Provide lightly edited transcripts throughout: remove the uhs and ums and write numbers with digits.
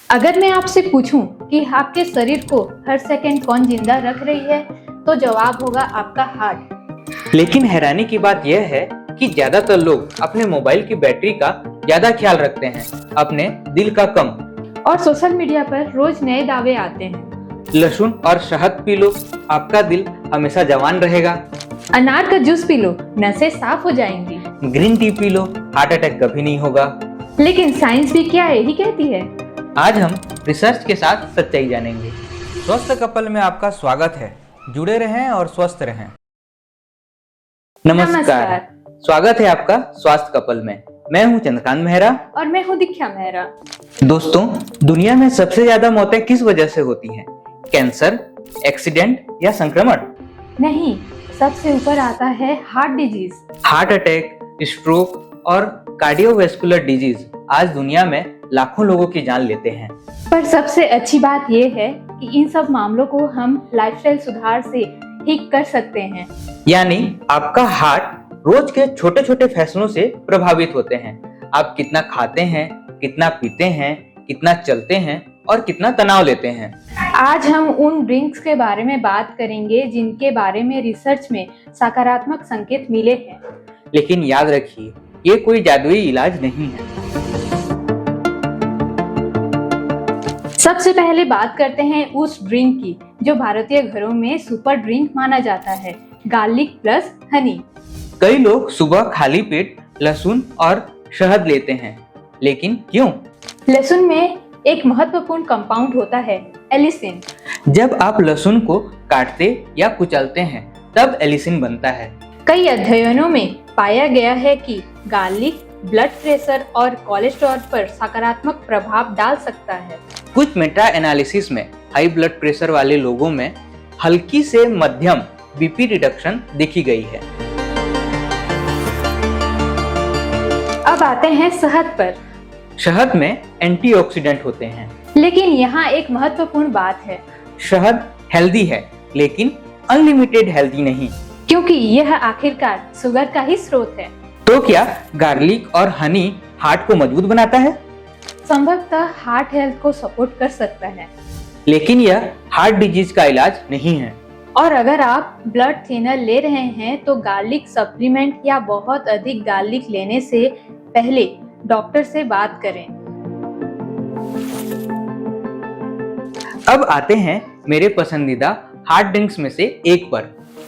अगर मैं आपसे पूछूं कि आपके शरीर को हर सेकंड कौन जिंदा रख रही है, तो जवाब होगा आपका हार्ट। लेकिन हैरानी की बात यह है कि ज्यादातर लोग अपने मोबाइल की बैटरी का ज्यादा ख्याल रखते हैं, अपने दिल का कम। और सोशल मीडिया पर रोज नए दावे आते हैं। लहसुन और शहद पी लो, आपका दिल हमेशा जवान रहेगा। अनार का जूस पी लो, नसें साफ हो जाएंगी। Green tea P low, heart attack कभी नहीं होगा। लेकिन साइंस भी क्या यही कहती है? आज हम रिसर्च के साथ सच्चाई जानेंगे। स्वस्थ कपल में आपका स्वागत है। जुड़े रहें और स्वस्थ रहें। नमस्कार। स्वागत है आपका स्वास्थ्य कपल में। मैं हूं चंद्रकांत मेहरा और मैं हूँ दीक्षा मेहरा। दोस्तों, दुनिया में सबसे ज्यादा मौतें किस वजह से होती हैं? कैंसर, एक्सीडेंट या संक्रमण? नहीं, सबसे ऊपर आता है heart disease. Heart attack, stroke और कार्डियोवैस्कुलर डिजीज आज दुनिया में लाखों लोगों की जान लेते हैं। पर सबसे अच्छी बात यह है कि इन सब मामलों को हम लाइफस्टाइल सुधार से ठीक कर सकते हैं। यानी आपका हार्ट रोज के छोटे छोटे फैसलों से प्रभावित होते हैं। आप कितना खाते हैं, कितना पीते हैं, कितना चलते हैं और कितना तनाव लेते हैं। आज हम उन ड्रिंक्स के बारे में बात करेंगे जिनके बारे में रिसर्च में सकारात्मक संकेत मिले हैं। लेकिन याद रखिए, ये कोई जादुई इलाज नहीं है। सबसे पहले बात करते हैं उस ड्रिंक की जो भारतीय घरों में सुपर ड्रिंक माना जाता है, गार्लिक प्लस हनी। कई लोग सुबह खाली पेट लहसुन और शहद लेते हैं, लेकिन क्यों? लहसुन में एक महत्वपूर्ण कंपाउंड होता है, एलिसिन। जब आप लहसुन को काटते या कुचलते हैं, तब एलिसिन बनता है। कई अध्ययनों में पाया गया है कि गार्लिक ब्लड प्रेशर और कोलेस्ट्रॉल पर सकारात्मक प्रभाव डाल सकता है। कुछ मेटा एनालिसिस में हाई ब्लड प्रेशर वाले लोगों में हल्की से मध्यम बीपी रिडक्शन देखी गई है। अब आते हैं शहद पर। शहद में एंटीऑक्सीडेंट होते हैं। लेकिन यहाँ एक महत्वपूर्ण बात है, शहद हेल्दी है, लेकिन अनलिमिटेड हेल्दी नहीं, क्योंकि यह आखिरकार शुगर का ही स्रोत है। तो क्या गार्लिक और हनी हार्ट को मजबूत बनाता है? संभवतः हार्ट हेल्थ को सपोर्ट कर सकता है, लेकिन यह हार्ट डिजीज का इलाज नहीं है। और अगर आप ब्लड थिनर ले रहे हैं तो गार्लिक सप्लीमेंट या बहुत अधिक गार्लिक लेने से पहले डॉक्टर से बात करें। अब आते हैं मेरे पसंदीदा हार्ट ड्रिंक्स में से एक पर,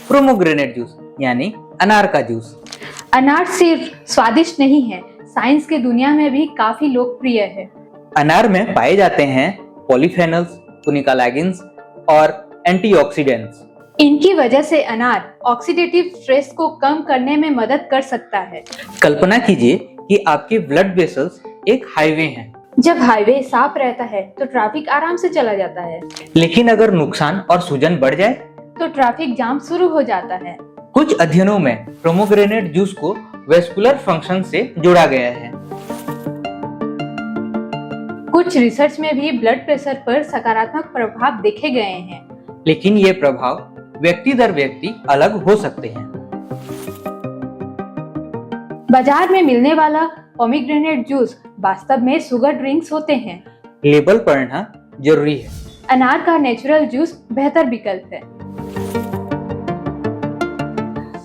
पोमेग्रेनेट जूस यानी अनार का जूस। अनार सिर्फ स्वादिष्ट नहीं है, साइंस के दुनिया में भी काफी लोकप्रिय है। अनार में पाए जाते हैं पॉलीफेनल्स, कोनिकालैगिन्स और एंटीऑक्सीडेंट्स। इनकी वजह से अनार ऑक्सीडेटिव स्ट्रेस को कम करने में मदद कर सकता है। कल्पना कीजिए कि आपके ब्लड वेसल्स एक हाईवे हैं। जब हाईवे साफ रहता है तो ट्रैफिक आराम से चला जाता है। लेकिन अगर नुकसान और सूजन बढ़ जाए तो ट्रैफिक जाम शुरू हो जाता है। कुछ अध्ययनों में पोमेग्रेनेट जूस को वेस्कुलर फंक्शन से जोड़ा गया है। कुछ रिसर्च में भी ब्लड प्रेशर पर सकारात्मक प्रभाव देखे गए हैं, लेकिन ये प्रभाव व्यक्ति दर व्यक्ति अलग हो सकते हैं। बाजार में मिलने वाला पोमेग्रेनेट जूस वास्तव में शुगर ड्रिंक्स होते हैं। लेबल पढ़ना जरूरी है। अनार का नेचुरल जूस बेहतर विकल्प है।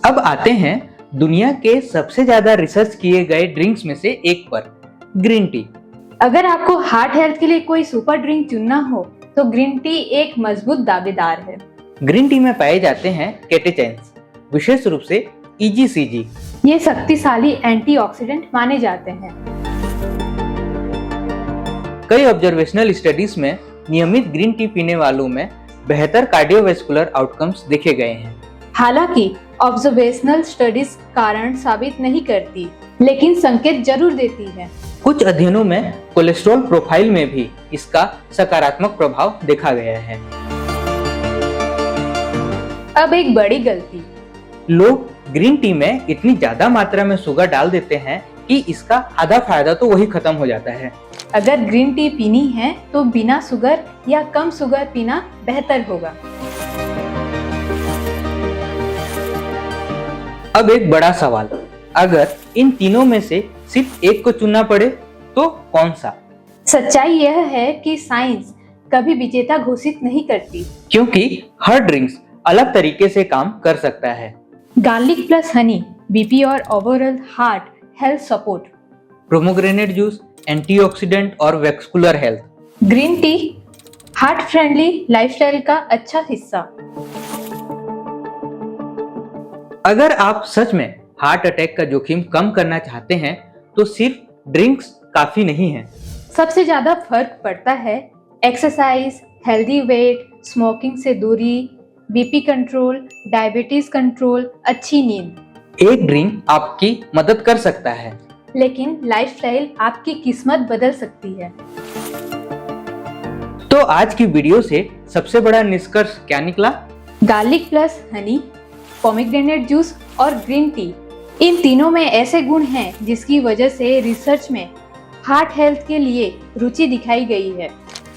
अब आते हैं दुनिया के सबसे ज्यादा रिसर्च किए गए ड्रिंक्स में से एक पर, ग्रीन टी। अगर आपको हार्ट हेल्थ के लिए कोई सुपर ड्रिंक चुनना हो तो ग्रीन टी एक मजबूत दावेदार है। ग्रीन टी में पाए जाते हैं कैटेचाइन्स, विशेष रूप से EGCG। ये शक्तिशाली एंटीऑक्सीडेंट माने जाते हैं। कई ऑब्जर्वेशनल स्टडीज में नियमित ग्रीन टी पीने वालों में बेहतर कार्डियोवैस्कुलर आउटकम्स देखे गए हैं। हालांकि ऑब्जर्वेशनल स्टडीज कारण साबित नहीं करती, लेकिन संकेत जरूर देती है। कुछ अध्ययनों में कोलेस्ट्रॉल प्रोफाइल में भी इसका सकारात्मक प्रभाव देखा गया है। अब एक बड़ी गलती, लोग ग्रीन टी में इतनी ज्यादा मात्रा में शुगर डाल देते हैं कि इसका आधा फायदा तो वही खत्म हो जाता है। अगर ग्रीन टी पीनी है तो बिना शुगर या कम शुगर पीना बेहतर होगा। अब एक बड़ा सवाल, अगर इन तीनों में से सिर्फ एक को चुनना पड़े तो कौन सा? सच्चाई यह है कि साइंस कभी विजेता घोषित नहीं करती, क्योंकि हर ड्रिंक्स अलग तरीके से काम कर सकता है। गार्लिक प्लस हनी बीपी और overall heart health support, pomegranate juice antioxidant और vascular health, green tea heart friendly lifestyle का अच्छा हिस्सा। अगर आप सच में हार्ट अटैक का जोखिम कम करना चाहते हैं तो सिर्फ ड्रिंक्स काफी नहीं है। सबसे ज्यादा फर्क पड़ता है एक्सरसाइज, हेल्दी वेट, स्मोकिंग से दूरी, बीपी कंट्रोल, डायबिटीज कंट्रोल, अच्छी नींद। एक ड्रिंक आपकी मदद कर सकता है, लेकिन लाइफस्टाइल आपकी किस्मत बदल सकती है। तो आज की वीडियो से सबसे बड़ा निष्कर्ष क्या निकला? Garlic plus Honey, pomegranate juice और ग्रीन टी, इन तीनों में ऐसे गुण हैं जिसकी वजह से रिसर्च में हार्ट हेल्थ के लिए रुचि दिखाई गई है।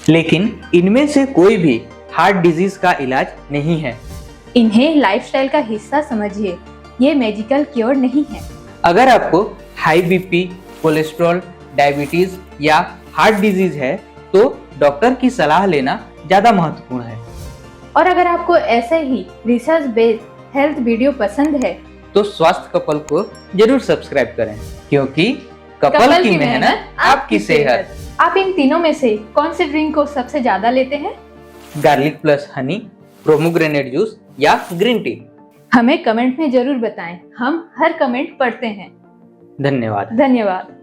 लेकिन इनमें से कोई भी हार्ट डिजीज का इलाज नहीं है। इन्हें लाइफस्टाइल का हिस्सा समझिए, ये मेडिकल क्योर नहीं है। अगर आपको हाई बीपी, कोलेस्ट्रॉल, डायबिटीज या हार्ट डिजीज है तो डॉक्टर की सलाह लेना ज्यादा महत्वपूर्ण है। और अगर आपको ऐसे ही रिसर्च बेस्ड हेल्थ वीडियो पसंद है तो स्वास्थ्य कपल को जरूर सब्सक्राइब करें, क्योंकि कपल की मेहनत आपकी सेहत। आप इन तीनों में से कौन से ड्रिंक को सबसे ज्यादा लेते हैं? Garlic plus Honey, pomegranate juice या ग्रीन टी? हमें कमेंट में जरूर बताएं, हम हर कमेंट पढ़ते हैं। धन्यवाद। धन्यवाद।